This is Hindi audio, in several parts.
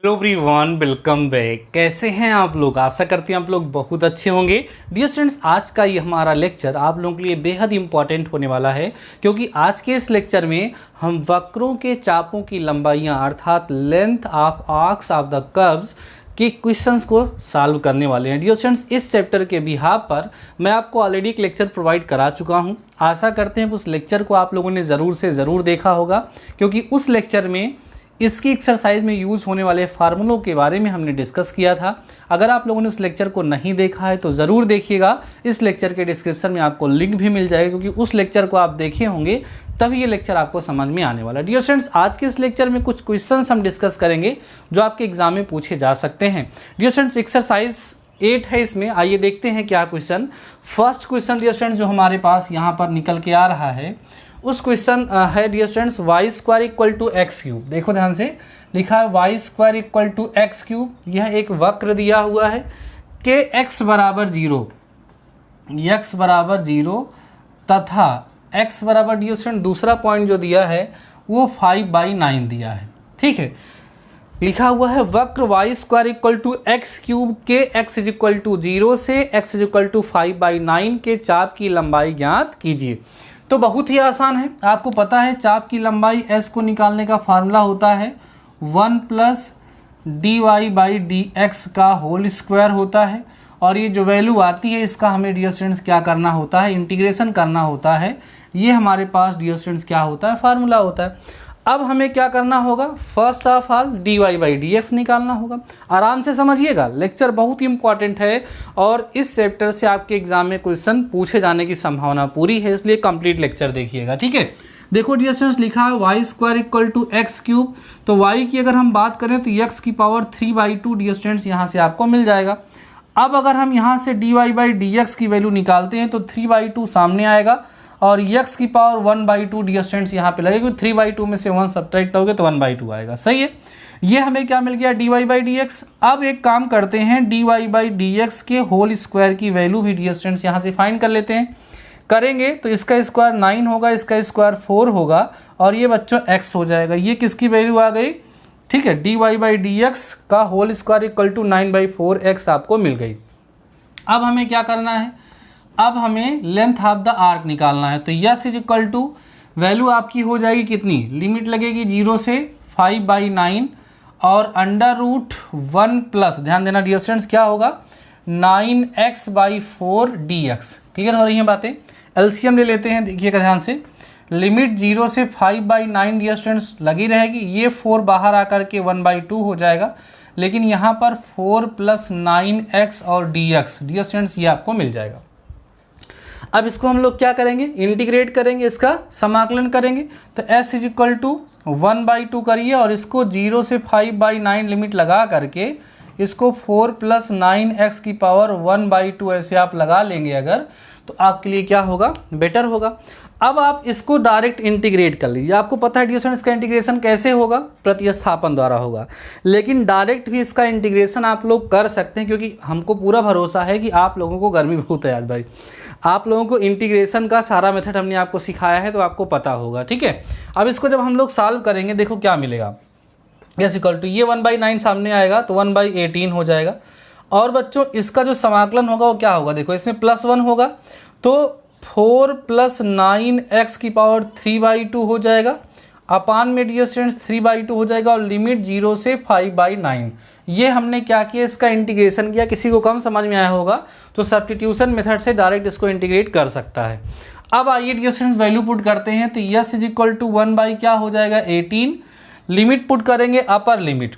Hello everyone, welcome back. कैसे हैं आप लोग? आशा करते हैं आप लोग बहुत अच्छे होंगे। डियर स्टूडेंट्स, आज का ये हमारा लेक्चर आप लोगों के लिए बेहद इंपॉर्टेंट होने वाला है, क्योंकि आज के इस लेक्चर में हम वक्रों के चापों की लंबाइयां अर्थात length of arcs of the curves के क्वेश्चंस को सॉल्व करने वाले हैं। डियर स्टूडेंट्स, इस चैप्टर के बिहाफ पर मैं आपको ऑलरेडी एक लेक्चर प्रोवाइड करा चुका हूं। आशा करते हैं उस लेक्चर को आप लोगों ने ज़रूर से ज़रूर देखा होगा, क्योंकि उस लेक्चर में इसकी एक्सरसाइज में यूज़ होने वाले फार्मूलों के बारे में हमने डिस्कस किया था। अगर आप लोगों ने उस लेक्चर को नहीं देखा है तो ज़रूर देखिएगा। इस लेक्चर के डिस्क्रिप्शन में आपको लिंक भी मिल जाएगा, क्योंकि उस लेक्चर को आप देखे होंगे तभी ये लेक्चर आपको समझ में आने वाला है। डियर स्टूडेंट्स, आज के इस लेक्चर में कुछ क्वेश्चंस हम डिस्कस करेंगे जो आपके एग्जाम में पूछे जा सकते हैं। डियर स्टूडेंट्स, एक्सरसाइज 8 है इसमें। आइए देखते हैं क्या question. First question dear students जो हमारे पास यहाँ पर निकल के आ रहा है, उस क्वेश्चन है dear students y square equal to x cube. देखो ध्यान से, लिखा है y square equal to x cube. यह एक वक्र दिया हुआ है कि एक्स बराबर जीरो तथा एक्स बराबर डियर स्टूडेंट दूसरा पॉइंट जो दिया है वो 5/9 दिया है। ठीक है, लिखा हुआ है वक्र y square equal to x cube के एक्स इज इक्वल टू 0 से एक्स इज इक्वल टू 5/9 के चाप की लंबाई ज्ञात कीजिए। तो बहुत ही आसान है, आपको पता है चाप की लंबाई s को निकालने का फार्मूला होता है 1 + dy/dx का होल स्क्वायर होता है, और ये जो वैल्यू आती है इसका हमें डियर स्टूडेंट्स क्या करना होता है, इंटीग्रेशन करना होता है। ये हमारे पास डियर स्टूडेंट्स क्या होता है, फार्मूला होता है। अब हमें क्या करना होगा, फर्स्ट ऑफ ऑल dy/dx निकालना होगा। आराम से समझिएगा, लेक्चर बहुत ही इंपॉर्टेंट है और इस चैप्टर से आपके एग्जाम में क्वेश्चन पूछे जाने की संभावना पूरी है, इसलिए कंप्लीट लेक्चर देखिएगा। ठीक है, देखो डियर स्टूडेंट्स, लिखा है y square equal to x cube. तो वाई की अगर हम बात करें तो x की पावर 3/2 डियर स्टूडेंट्स यहाँ से आपको मिल जाएगा। अब अगर हम यहाँ से dy/dx की वैल्यू निकालते हैं तो 3/2 सामने आएगा और x की पावर 1/2 डियर स्टूडेंट्स यहाँ पे लगेगा। 3/2 में से 1 सब्ट्रैक्ट करोगे तो 1/2 आएगा। सही है, ये हमें क्या मिल गया, dy/dx। अब एक काम करते हैं, dy/dx के होल स्क्वायर की वैल्यू भी डियर स्टूडेंट्स यहाँ से फाइंड कर लेते हैं। करेंगे तो इसका स्क्वायर 9 होगा, इसका स्क्वायर 4 होगा और ये बच्चों x हो जाएगा। ये किसकी वैल्यू आ गई, ठीक है, dy/dx का whole square equal to 9/4x आपको मिल गई। अब हमें क्या करना है, अब हमें लेंथ ऑफ द आर्क निकालना है। तो yes is equal to value आपकी हो जाएगी कितनी, लिमिट लगेगी 0 से 5/9 और √1 प्लस, ध्यान देना डियर स्टूडेंट्स, क्या होगा 9x/4 dx। क्लियर हो रही हैं बातें? एलसीएम ले लेते हैं, देखिएगा ध्यान से। लिमिट 0 से 5/9 डियर स्टूडेंट्स लगी रहेगी, ये 4 बाहर आकर के 1/2 हो जाएगा, लेकिन यहाँ पर 4 + 9x और dx डियर स्टूडेंट्स ये आपको मिल जाएगा। अब इसको हम लोग क्या करेंगे, इंटीग्रेट करेंगे, इसका समाकलन करेंगे। तो s इज इक्वल टू 1/2 करिए और इसको 0 से 5/9 लिमिट लगा करके इसको 4 + 9x की पावर 1/2 ऐसे आप लगा लेंगे अगर, तो आपके लिए क्या होगा, बेटर होगा। अब आप इसको डायरेक्ट इंटीग्रेट कर लीजिए। आपको पता है डियर स्टूडेंट्स इसका इंटीग्रेशन कैसे होगा, प्रतिस्थापन द्वारा होगा, लेकिन डायरेक्ट भी इसका इंटीग्रेशन आप लोग कर सकते हैं, क्योंकि हमको पूरा भरोसा है कि आप लोगों को गर्मी बहुत है आज भाई। आप लोगों को इंटीग्रेशन का सारा मेथड हमने आपको सिखाया है तो आपको पता होगा। ठीक है, अब इसको जब हम लोग सॉल्व करेंगे, देखो क्या मिलेगा, एस इक्वल टू ये 1/9 सामने आएगा तो 1/18 हो जाएगा। और बच्चों इसका जो समाकलन होगा वो क्या होगा, देखो इसमें +1 होगा तो 4 + 9x की पावर 3/2 हो जाएगा, अपान में डियर स्टूडेंट्स 3/2 हो जाएगा और लिमिट 0 से 5/9। ये हमने क्या किया, इसका इंटीग्रेशन किया। किसी को कम समझ में आया होगा तो सब्स्टिट्यूशन मेथड से डायरेक्ट इसको इंटीग्रेट कर सकता है। अब आइए डियर स्टूडेंट्स वैल्यू पुट करते हैं। तो यस इज इक्वल टू 1 क्या हो जाएगा 18, लिमिट पुट करेंगे अपर लिमिट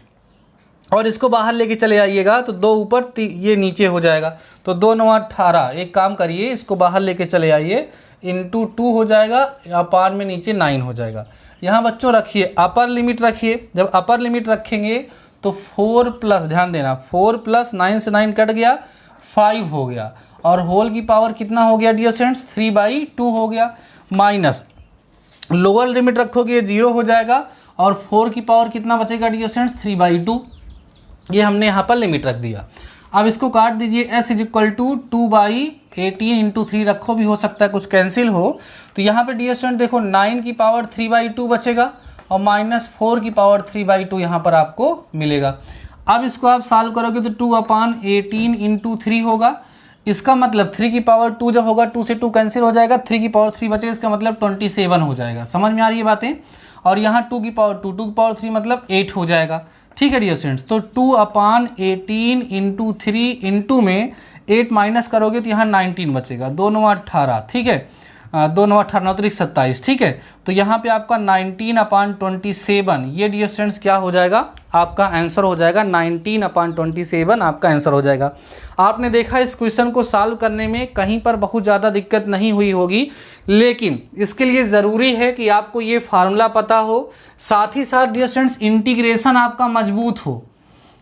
और इसको बाहर लेके चले आइएगा तो 2 ऊपर ये नीचे हो जाएगा, तो 2 9 18। एक काम करिए, इसको बाहर लेके चले आइए, इंटू 2 हो जाएगा, अपार में नीचे 9 हो जाएगा। यहाँ बच्चों रखिए अपर लिमिट रखिए, जब अपर लिमिट रखेंगे तो 4 प्लस, ध्यान देना 4 + 9 से 9 कट गया, 5 हो गया और होल की पावर कितना हो गया डियर स्टूडेंट्स 3/2 हो गया, माइनस लोअर लिमिट रखोगे ये 0 हो जाएगा और 4 की पावर कितना बचेगा डियर स्टूडेंट्स 3/2। ये हमने यहाँ पर लिमिट रख दिया। अब इसको काट दीजिए, s इज इक्वल टू 2/18 × 3 रखो, भी हो सकता है कुछ कैंसिल हो। तो यहाँ पे डियर स्टूडेंट देखो 9 की पावर 3/2 बचेगा और -4⁻³ यहाँ पर आपको मिलेगा। अब इसको आप सॉल्व करोगे तो 2/18 × 3 होगा। इसका मतलब 3⁻2 जब होगा 2 से 2 कैंसिल हो जाएगा, 3⁻3 बचेगा, इसका मतलब 27 हो जाएगा। समझ में आ रही है बातें। और यहाँ 2⁻3 मतलब 8 हो जाएगा। ठीक है डियर स्टूडेंट्स, तो 2/18 × 3 इंटू में 8 माइनस करोगे तो यहाँ 19 बचेगा, 2 9 18। ठीक है, 2 9 18 9 3 27। ठीक है, तो यहाँ पे आपका 19/27 ये डियर स्टूडेंट्स क्या हो जाएगा, आपका आंसर हो जाएगा। 19/27 आपका आंसर हो जाएगा। आपने देखा इस क्वेश्चन को सॉल्व करने में कहीं पर बहुत ज़्यादा दिक्कत नहीं हुई होगी, लेकिन इसके लिए ज़रूरी है कि आपको ये फार्मूला पता हो, साथ ही साथ डियर स्टूडेंट्स इंटीग्रेशन आपका मजबूत हो।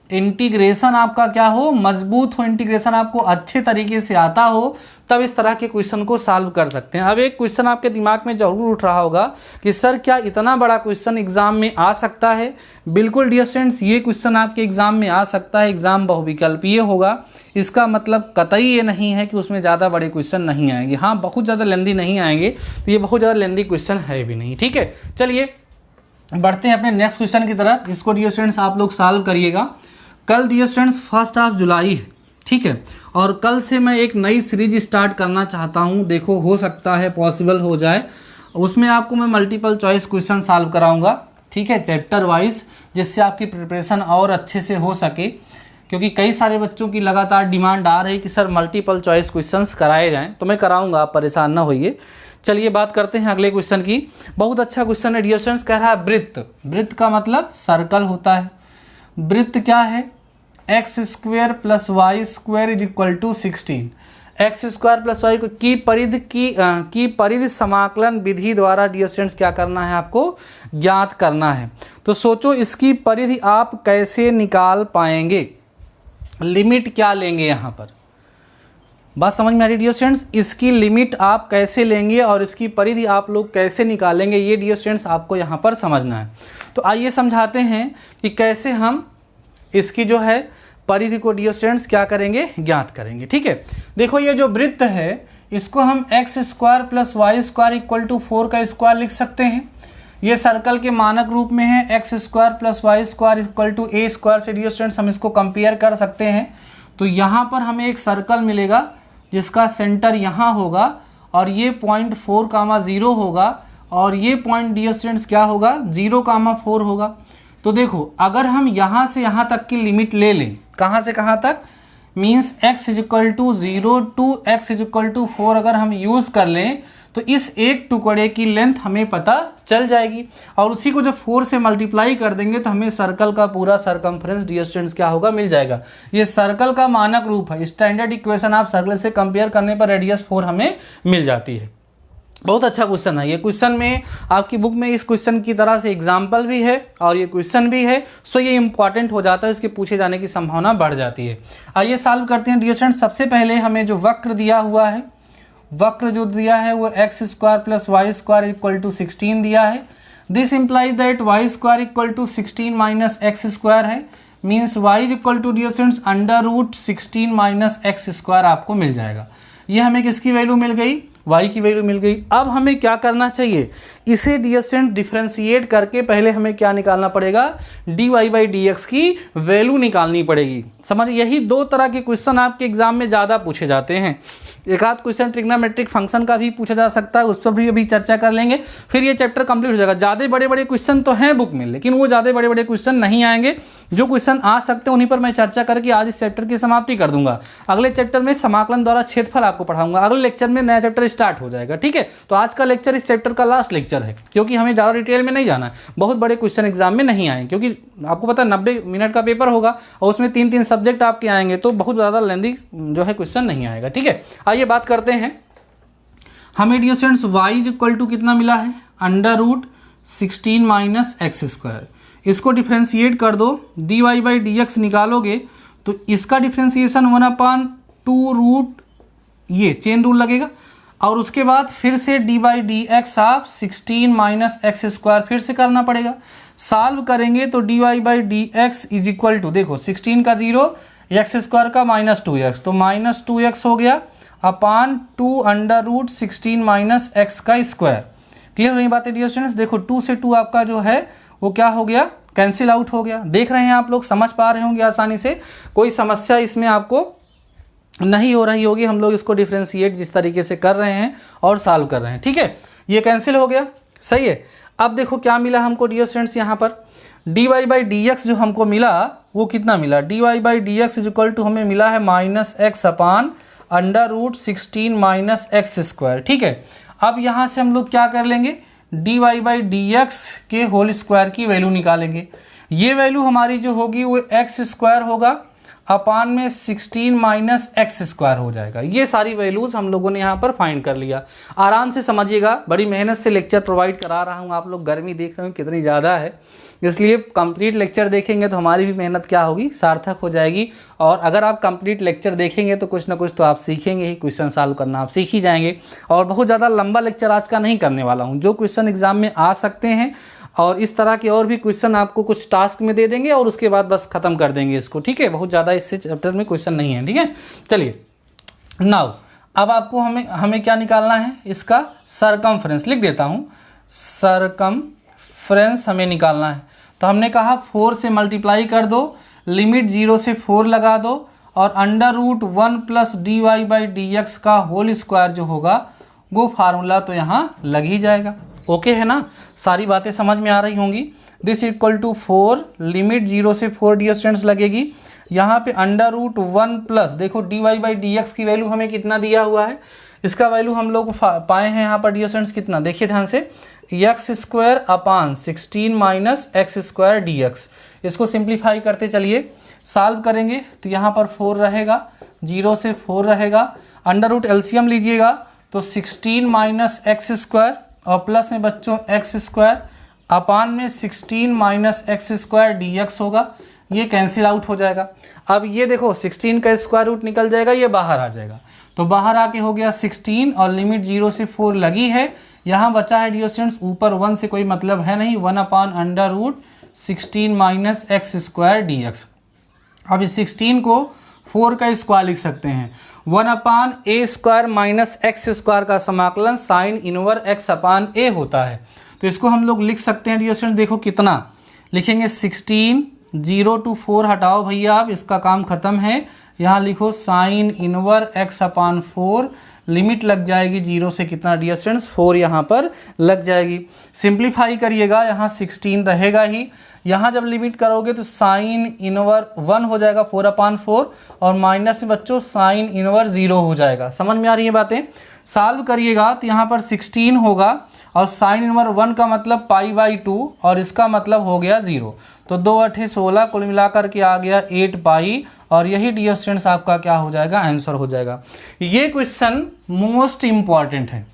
इंटीग्रेशन आपका क्या हो, मजबूत हो, इंटीग्रेशन आपको अच्छे तरीके से आता हो, तब इस तरह के क्वेश्चन को सॉल्व कर सकते हैं। अब एक क्वेश्चन आपके दिमाग में जरूर उठ रहा होगा कि सर क्या इतना बड़ा क्वेश्चन एग्जाम में आ सकता है। बिल्कुल डियर स्टूडेंट्स, ये क्वेश्चन आपके एग्जाम में आ सकता है। एग्जाम बहुविकल्पीय होगा, इसका मतलब कतई ये नहीं है कि उसमें ज़्यादा बड़े क्वेश्चन नहीं आएंगे। हाँ, बहुत ज़्यादा लेंदी नहीं आएंगे, तो ये बहुत ज़्यादा लेंदी क्वेश्चन है भी नहीं। ठीक है, चलिए बढ़ते हैं अपने नेक्स्ट क्वेश्चन की तरफ। इसको डियर स्टूडेंट्स आप लोग सॉल्व करिएगा। कल डियर स्टूडेंट्स 1 जुलाई है। ठीक है, और कल से मैं एक नई सीरीज स्टार्ट करना चाहता हूं। देखो हो सकता है पॉसिबल हो जाए। उसमें आपको मैं मल्टीपल चॉइस क्वेश्चन सॉल्व कराऊंगा। ठीक है, चैप्टर वाइज, जिससे आपकी प्रिपरेशन और अच्छे से हो सके, क्योंकि कई सारे बच्चों की लगातार डिमांड आ रही है कि सर मल्टीपल चॉइस क्वेश्चंस कराए जाएँ, तो मैं कराऊंगा, आप परेशान ना होइए। चलिए बात करते हैं अगले क्वेश्चन की। बहुत अच्छा क्वेश्चन है डियर स्टूडेंट्स। कह रहा है वृत्त, वृत्त का मतलब सर्कल होता है। वृत्त क्या है, x² + y² = 16। x² + y की परिधि समाकलन विधि द्वारा डियर स्टूडेंट्स क्या करना है, आपको ज्ञात करना है। तो सोचो इसकी परिधि आप कैसे निकाल पाएंगे, लिमिट क्या लेंगे यहाँ पर, बात समझ में आ रही है डियर स्टूडेंट्स। इसकी लिमिट आप कैसे लेंगे और इसकी परिधि आप लोग कैसे निकालेंगे, ये डियर स्टूडेंट्स आपको यहाँ पर समझना है। तो आइए समझाते हैं कि कैसे हम इसकी जो है परिधि को डियर स्टूडेंट्स क्या करेंगे, ज्ञात करेंगे। ठीक है, देखो ये जो वृत्त है इसको हम x² + y² = 4 का स्क्वायर लिख सकते हैं। ये सर्कल के मानक रूप में है। x² + y² = a² से डियर स्टूडेंट्स हम इसको कंपेयर कर सकते हैं। तो यहाँ पर हमें एक सर्कल मिलेगा जिसका सेंटर यहाँ होगा और ये पॉइंट 4,0 होगा और ये पॉइंट डियर स्टूडेंट्स क्या होगा, 0,4 होगा। तो देखो अगर हम यहाँ से यहाँ तक की लिमिट ले लें, कहाँ से कहाँ तक, मीन्स x = 0 to x = 4 अगर हम यूज़ कर लें तो इस एक टुकड़े की लेंथ हमें पता चल जाएगी और उसी को जब 4 से मल्टीप्लाई कर देंगे तो हमें सर्कल का पूरा सरकमफ्रेंस डियर स्टूडेंट्स क्या होगा, मिल जाएगा। ये सर्कल का मानक रूप है। स्टैंडर्ड इक्वेशन आप सर्कल से कंपेयर करने पर रेडियस 4 हमें मिल जाती है। बहुत अच्छा क्वेश्चन है ये। क्वेश्चन में आपकी बुक में इस क्वेश्चन की तरह से एग्जाम्पल भी है और ये क्वेश्चन भी है, सो ये इंपॉर्टेंट हो जाता है, इसके पूछे जाने की संभावना बढ़ जाती है। आइए सॉल्व करते हैं डियर स्टूडेंट्स। सबसे पहले हमें जो वक्र दिया हुआ है, वक्र जो दिया है वो x² + y² = 16 दिया है। This implies that y² = 16 - x² है, means y = dear students √16 - x² आपको मिल जाएगा। ये हमें किसकी वैल्यू मिल गई, y की वैल्यू मिल गई। अब हमें क्या करना चाहिए, इसे डियर स्टूडेंट डिफ्रेंशिएट करके पहले हमें क्या निकालना पड़ेगा, dy/dx की वैल्यू निकालनी पड़ेगी। समझ, यही दो तरह के क्वेश्चन आपके एग्जाम में ज़्यादा पूछे जाते हैं। एक आध क्वेश्चन ट्रिग्नोमेट्रिक फंक्शन का भी पूछा जा सकता है, उस पर भी अभी चर्चा कर लेंगे, फिर ये चैप्टर कंप्लीट हो जाएगा। ज़्यादा बड़े बड़े क्वेश्चन तो हैं बुक में, लेकिन वो ज़्यादा बड़े बड़े क्वेश्चन नहीं आएंगे। जो क्वेश्चन आ सकते हैं उन्हीं पर मैं चर्चा करके आज इस चैप्टर की समाप्ति कर दूंगा। अगले चैप्टर में समाकलन द्वारा क्षेत्रफल आपको पढ़ाऊंगा। अगले लेक्चर में नया चैप्टर स्टार्ट हो जाएगा। ठीक है, तो आज का लेक्चर इस चैप्टर का लास्ट लेक्चर है, क्योंकि हमें ज़्यादा डिटेल में नहीं जाना है। बहुत बड़े क्वेश्चन एग्जाम में नहीं आए, क्योंकि आपको पता है 90 मिनट का पेपर होगा और उसमें 3-3 सब्जेक्ट आपके आएंगे, तो बहुत ज़्यादा लेंदी जो है क्वेश्चन नहीं आएगा। ठीक है, आइए बात करते हैं। हमें डियर स्टूडेंट्स y = कितना मिला है, √16 - x²। इसको डिफ्रेंशिएट कर दो, dy/dx निकालोगे तो इसका डिफ्रेंशिएशन 1/2 ये चेन रूल लगेगा और उसके बाद फिर से dy/dx आप 16 - x² फिर से करना पड़ेगा। सॉल्व करेंगे तो dy/dx = देखो 16 का 0, x² का -2x, तो -2x हो गया अपान 2 √16 - x²। क्लियर हो रही बातें डियर स्टूडेंट्स? देखो 2 से 2 आपका जो है वो क्या हो गया, कैंसिल आउट हो गया। देख रहे हैं आप लोग, समझ पा रहे होंगे आसानी से, कोई समस्या इसमें आपको नहीं हो रही होगी। हम लोग इसको डिफ्रेंशिएट जिस तरीके से कर रहे हैं और सॉल्व कर रहे हैं, ठीक है। ये कैंसिल हो गया, सही है। अब देखो क्या मिला हमको डियर स्टूडेंट्स, यहाँ पर dy बाई डी एक्स जो हमको मिला वो कितना मिला, dy by d x is equal to हमें मिला है -x upon √16 minus x square, ठीक है। अब यहाँ से हम लोग क्या कर लेंगे, dy बाई डी एक्स के होल स्क्वायर की वैल्यू निकालेंगे। ये वैल्यू हमारी जो होगी वो एक्स स्क्वायर होगा अपान में 16 माइनस एक्स स्क्वायर हो जाएगा। ये सारी वैल्यूज़ हम लोगों ने यहाँ पर फाइंड कर लिया। आराम से समझिएगा, बड़ी मेहनत से लेक्चर प्रोवाइड करा रहा हूँ। आप लोग गर्मी देख रहे हो कितनी ज़्यादा है, इसलिए कंप्लीट लेक्चर देखेंगे तो हमारी भी मेहनत क्या होगी, सार्थक हो जाएगी। और अगर आप कंप्लीट लेक्चर देखेंगे तो कुछ ना कुछ तो आप सीखेंगे ही, क्वेश्चन सॉल्व करना आप सीख ही जाएंगे। और बहुत ज़्यादा लंबा लेक्चर आज का नहीं करने वाला हूँ, जो क्वेश्चन एग्जाम में आ सकते हैं और इस तरह के और भी क्वेश्चन आपको कुछ टास्क में दे देंगे और उसके बाद बस खत्म कर देंगे इसको, ठीक है। बहुत ज़्यादा इससे चैप्टर में क्वेश्चन नहीं है, ठीक है। चलिए नाउ अब आपको हमें क्या निकालना है, इसका सरकमफ्रेंस लिख देता हूँ। सरकमफ्रेंस हमें निकालना है, तो हमने कहा 4 से मल्टीप्लाई कर दो, लिमिट 0 से 4 लगा दो और √1 plus dy by d x का होल स्क्वायर जो होगा वो फार्मूला तो यहाँ लग ही जाएगा। ओके है ना, सारी बातें समझ में आ रही होंगी। दिस इक्वल टू 4, लिमिट 0 से 4 डियर स्टूडेंट्स लगेगी। यहाँ पे √1 प्लस, देखो dy बाई डी एक्स की वैल्यू हमें कितना दिया हुआ है, इसका वैल्यू हम लोग पाए हैं यहाँ पर डियर स्टूडेंट्स कितना, देखिए ध्यान से, X square upon 16 minus x square D x. इसको सिंप्लीफाई करते चलिए, सॉल्व करेंगे तो यहाँ पर 4 रहेगा, 0 से 4 रहेगा, अंडर रूट एलसीएम लीजिएगा तो 16 माइनस एक्स स्क्वायर और प्लस में बच्चों एक्स स्क्वायर अपान में 16 minus x square D x होगा। ये कैंसिल आउट हो जाएगा। अब ये देखो 16 का स्क्वायर रूट निकल जाएगा, ये बाहर आ जाएगा, तो बाहर आके हो गया 16 और लिमिट 0 से 4 लगी है। यहाँ बचा है डियर स्टूडेंट्स, ऊपर 1 से कोई मतलब है नहीं, 1 अपान √16 minus x square D x. अब इस 16 को 4 का स्क्वायर लिख सकते हैं, 1 अपान ए स्क्वायर माइनस एक्स स्क्वायर का समाकलन साइन इनवर एक्स अपान ए होता है। तो इसको हम लोग लिख सकते हैं डियर स्टूडेंट, देखो कितना लिखेंगे, 16, 0 to 4 हटाओ भैया आप, इसका काम खत्म है। यहाँ लिखो साइन इनवर एक्स अपान 4, लिमिट लग जाएगी 0 से कितना डियर स्टूडेंट्स, 4 यहाँ पर लग जाएगी। सिंप्लीफाई करिएगा, यहाँ 16 रहेगा ही, यहाँ जब लिमिट करोगे तो साइन इनवर 1 हो जाएगा 4 अपान 4 और माइनस में बच्चों साइन इनवर 0 हो जाएगा। समझ में आ रही है बातें? सॉल्व करिएगा तो यहाँ पर 16 होगा और साइन इनवर 1 का मतलब π/2 और इसका मतलब हो गया 0, तो 2 8 16, कुल मिलाकर के आ गया 8 पाई, और यही डियर स्टूडेंट्स आपका क्या हो जाएगा, आंसर हो जाएगा। ये क्वेश्चन मोस्ट इम्पॉर्टेंट है,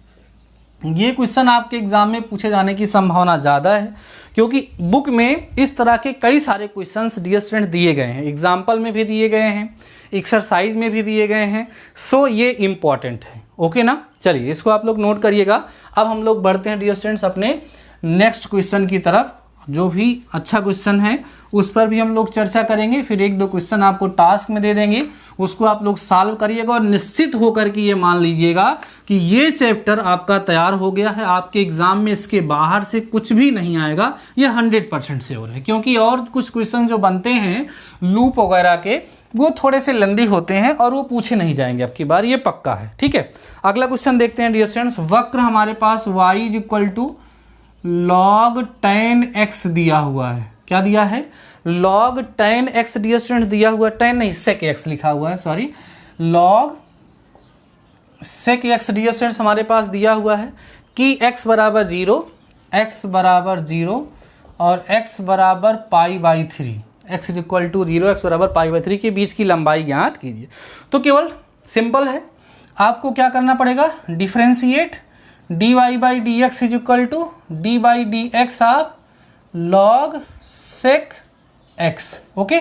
ये क्वेश्चन आपके एग्जाम में पूछे जाने की संभावना ज़्यादा है, क्योंकि बुक में इस तरह के कई सारे क्वेश्चंस डियर स्टूडेंट दिए गए हैं, एग्जाम्पल में भी दिए गए हैं, एक्सरसाइज में भी दिए गए हैं, सो ये इम्पॉर्टेंट है। ओके ना, चलिए इसको आप लोग नोट करिएगा। अब हम लोग बढ़ते हैं डियर स्टूडेंट्स अपने नेक्स्ट क्वेश्चन की तरफ, जो भी अच्छा क्वेश्चन है उस पर भी हम लोग चर्चा करेंगे, फिर 1-2 क्वेश्चन आपको टास्क में दे देंगे, उसको आप लोग सॉल्व करिएगा और निश्चित होकर के ये मान लीजिएगा कि ये चैप्टर आपका तैयार हो गया है। आपके एग्जाम में इसके बाहर से कुछ भी नहीं आएगा, ये 100% श्योर है, क्योंकि और कुछ क्वेश्चन जो बनते हैं लूप वगैरह के वो थोड़े से लंबी होते हैं और वो पूछे नहीं जाएंगे अब की बार, ये पक्का है। ठीक है, अगला क्वेश्चन देखते हैं डियर स्टूडेंट्स। वक्र हमारे पास y = log tan x दिया हुआ है, क्या दिया है, log tan x dear student दिया हुआ है, tan नहीं sec x लिखा हुआ है, sorry, log sec x dear students हमारे पास दिया हुआ है कि x बराबर 0, x बराबर 0 और x बराबर π/3, x = 0, x बराबर π/3 के बीच की लंबाई ज्ञात कीजिए। तो केवल सिंपल है, आपको क्या करना पड़ेगा, differentiate dy/dx = d/dx of log sec x। Okay,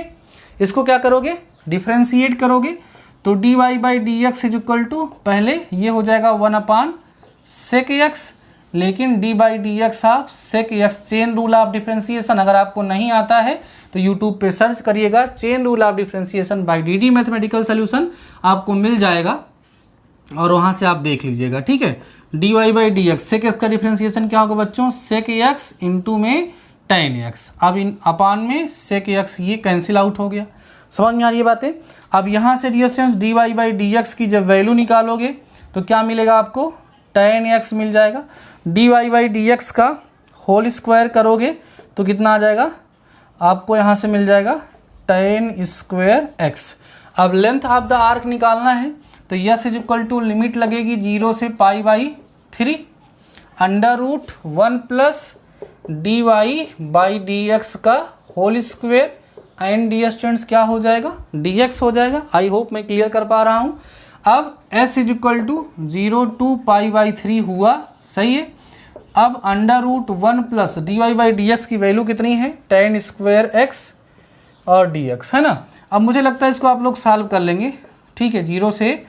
इसको क्या करोगे, डिफ्रेंशिएट करोगे तो dy/dx = पहले ये हो जाएगा 1/sec x, लेकिन d/dx of sec x, chain rule of differentiation अगर आपको नहीं आता है तो यूट्यूब पे सर्च करिएगा, chain rule of differentiation by D mathematical solution, आपको मिल जाएगा। और वहाँ से आप देख लीजिएगा, ठीक है। dy by d x, sec x का डिफ्रेंसिएशन क्या होगा बच्चों, सेक एक्स इंटू में टेन एक्स। अब इन अपान में सेक एक्स, ये कैंसिल आउट हो गया। समझ में आ रही है बातें। अब यहाँ से dear students dy by d x की जब वैल्यू निकालोगे तो क्या मिलेगा आपको, टेन एक्स मिल जाएगा। dy बाई डी एक्स का होल स्क्वायर करोगे तो कितना आ जाएगा आपको, यहाँ से मिल जाएगा टेन स्क्वायर एक्स। अब लेंथ ऑफ द आर्क निकालना है तो yes is equal to limit लगेगी 0 से pi by 3 under root 1 plus dy by d x का whole square and the students क्या हो जाएगा, dx हो जाएगा। आई होप मैं क्लियर कर पा रहा हूँ। अब s is equal to 0 to pi by 3 हुआ, सही है। अब under root 1 plus dy by d x की वैल्यू कितनी है, टेन स्क्वायर एक्स और dx, है ना। अब मुझे लगता है इसको आप लोग सॉल्व कर लेंगे, ठीक है। 0 से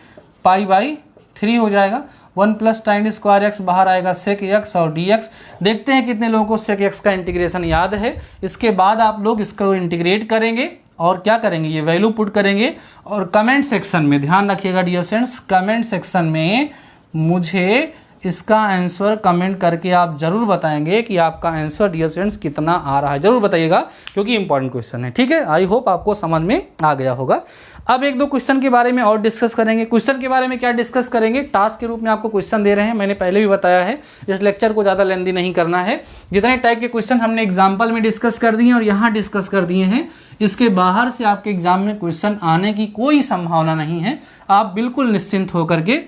पाई बाई 3 हो जाएगा, 1 प्लस टेन स्क्वायर एक्स बाहर आएगा सेक एक्स और dx। देखते हैं कितने लोगों को सेक एक्स का इंटीग्रेशन याद है। इसके बाद आप लोग इसको इंटीग्रेट करेंगे और क्या करेंगे, ये वैल्यू पुट करेंगे और कमेंट सेक्शन में, ध्यान रखिएगा डियर फ्रेंड्स, कमेंट सेक्शन में मुझे इसका आंसर कमेंट करके आप जरूर बताएंगे कि आपका आंसर डियर स्टूडेंट्स कितना आ रहा है, जरूर बताइएगा क्योंकि इंपॉर्टेंट क्वेश्चन है, ठीक है। आई होप आपको समझ में आ गया होगा। अब एक दो क्वेश्चन के बारे में और डिस्कस करेंगे। क्वेश्चन के बारे में क्या डिस्कस करेंगे, टास्क के रूप में आपको क्वेश्चन दे रहे हैं, मैंने पहले भी बताया है। इस लेक्चर को ज़्यादा लेंदी नहीं करना है। जितने टाइप के क्वेश्चन हमने एग्जाम्पल में डिस्कस कर दिए और यहाँ डिस्कस कर दिए हैं, इसके बाहर से आपके एग्जाम में क्वेश्चन आने की कोई संभावना नहीं है। आप बिल्कुल निश्चिंत होकर के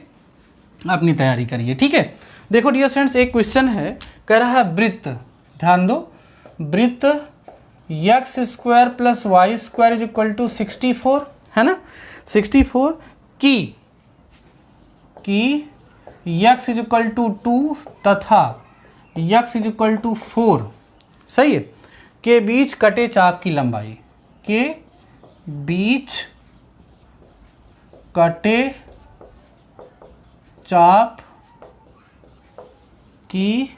अपनी तैयारी करिए, ठीक है। देखो डियर फ्रेंड्स, एक क्वेश्चन है, कह रहा है वृत्त, ध्यान दो, वृत्त x square plus Y square is equal to 64, है ना, 64 की एक्स इज इक्वल टू 2 तथा एक्स इज इक्वल टू 4, सही है, के बीच कटे चाप की लंबाई, के बीच कटे चाप की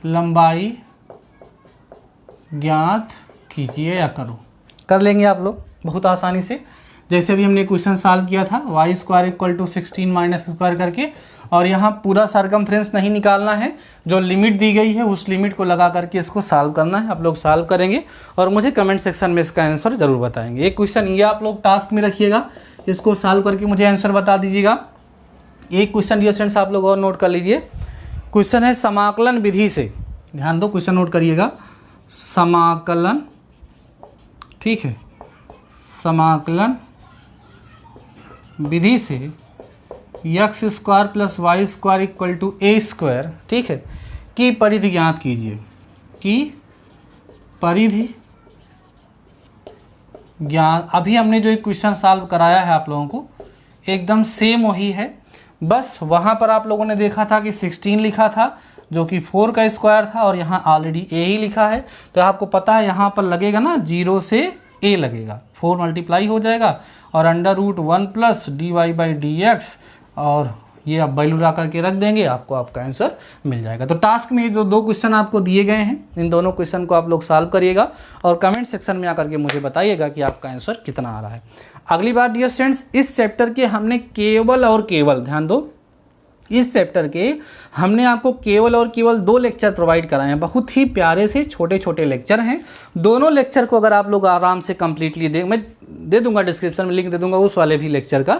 लंबाई ज्ञात कीजिए या करो। कर लेंगे आप लोग बहुत आसानी से, जैसे भी हमने क्वेश्चन सॉल्व किया था, y square equal to 16 minus square करके, और यहाँ पूरा सर्कमफ्रेंस नहीं निकालना है, जो लिमिट दी गई है उस लिमिट को लगा करके इसको सॉल्व करना है। आप लोग सॉल्व करेंगे और मुझे कमेंट सेक्शन में इसका आंसर जरूर बताएंगे। एक क्वेश्चन ये आप लोग टास्क में रखिएगा, इसको सॉल्व करके मुझे आंसर बता दीजिएगा। एक क्वेश्चन डियर स्टूडेंट्स आप लोग और नोट कर लीजिए, क्वेश्चन है समाकलन विधि से, ध्यान दो क्वेश्चन नोट करिएगा, समाकलन, ठीक है, समाकलन विधि से X square plus Y square equal to A square, ठीक है, की परिधि ज्ञात कीजिए, की परिधि ज्ञात। अभी हमने जो एक क्वेश्चन सॉल्व कराया है आप लोगों को, एकदम सेम वही है, बस वहाँ पर आप लोगों ने देखा था कि 16 लिखा था जो कि 4 का स्क्वायर था, और यहाँ ऑलरेडी ए ही लिखा है, तो आपको पता है यहाँ पर लगेगा ना 0 से ए लगेगा, 4 मल्टीप्लाई हो जाएगा और under root 1 plus dy by d x, और ये आप वैल्यू ला करके रख देंगे, आपको आपका आंसर मिल जाएगा। तो टास्क में जो दो क्वेश्चन आपको दिए गए हैं, इन दोनों क्वेश्चन को आप लोग सॉल्व करिएगा और कमेंट सेक्शन में आकर के मुझे बताइएगा कि आपका आंसर कितना आ रहा है। अगली बात डियर स्टूडेंट्स, इस चैप्टर के हमने केवल और केवल, ध्यान दो, इस चैप्टर के हमने आपको केवल और केवल 2 लेक्चर प्रोवाइड कराए हैं, बहुत ही प्यारे से छोटे छोटे लेक्चर हैं। दोनों लेक्चर को अगर आप लोग आराम से कंप्लीटली मैं दे दूंगा, डिस्क्रिप्शन में लिंक दे दूंगा उस वाले भी लेक्चर का,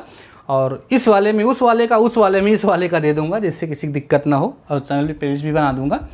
और इस वाले में उस वाले का, उस वाले में इस वाले का दे दूंगा, जिससे किसी की दिक्कत ना हो, और चैनल पे प्लेलिस्ट भी बना दूंगा,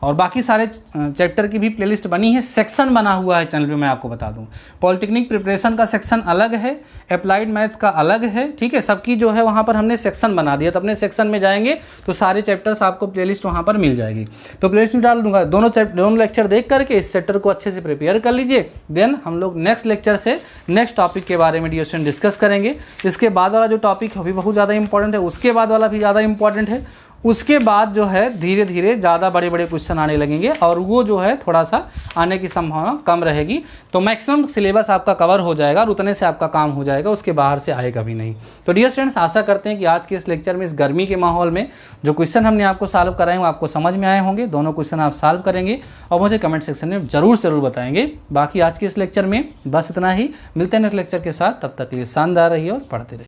और बाकी सारे चैप्टर की भी प्लेलिस्ट बनी है, सेक्शन बना हुआ है चैनल पे, मैं आपको बता दूं। पॉलिटेक्निक प्रिपरेशन का सेक्शन अलग है, अप्लाइड मैथ का अलग है, ठीक है, सबकी जो है वहाँ पर हमने सेक्शन बना दिया। तो अपने सेक्शन में जाएंगे तो सारे चैप्टर्स आपको प्लेलिस्ट वहाँ पर मिल जाएगी, तो प्लेलिस्ट में डाल दूंगा। दोनों लेक्चर देख करके इस चैप्टर को अच्छे से प्रिपेयर कर लीजिए, देन हम लोग नेक्स्ट लेक्चर से नेक्स्ट टॉपिक के बारे में डिस्कस करेंगे। इसके बाद वाला जो टॉपिक है वो भी बहुत ज़्यादा इंपॉर्टेंट है, उसके बाद वाला भी ज़्यादा इंपॉर्टेंट है, उसके बाद जो है धीरे धीरे ज़्यादा बड़े बड़े क्वेश्चन आने लगेंगे, और वो जो है थोड़ा सा आने की संभावना कम रहेगी। तो मैक्सिमम सिलेबस आपका कवर हो जाएगा और उतने से आपका काम हो जाएगा, उसके बाहर से आएगा भी नहीं। तो डियर स्टूडेंट्स, आशा करते हैं कि आज के इस लेक्चर में, इस गर्मी के माहौल में जो क्वेश्चन हमने आपको सॉल्व कराए वो आपको समझ में आए होंगे। दोनों क्वेश्चन आप सॉल्व करेंगे और मुझे कमेंट सेक्शन में ज़रूर बताएंगे। बाकी आज के इस लेक्चर में बस इतना ही, मिलते हैं नेक्स्ट लेक्चर के साथ, तब तक के लिए शानदार रहिए और पढ़ते रहिए।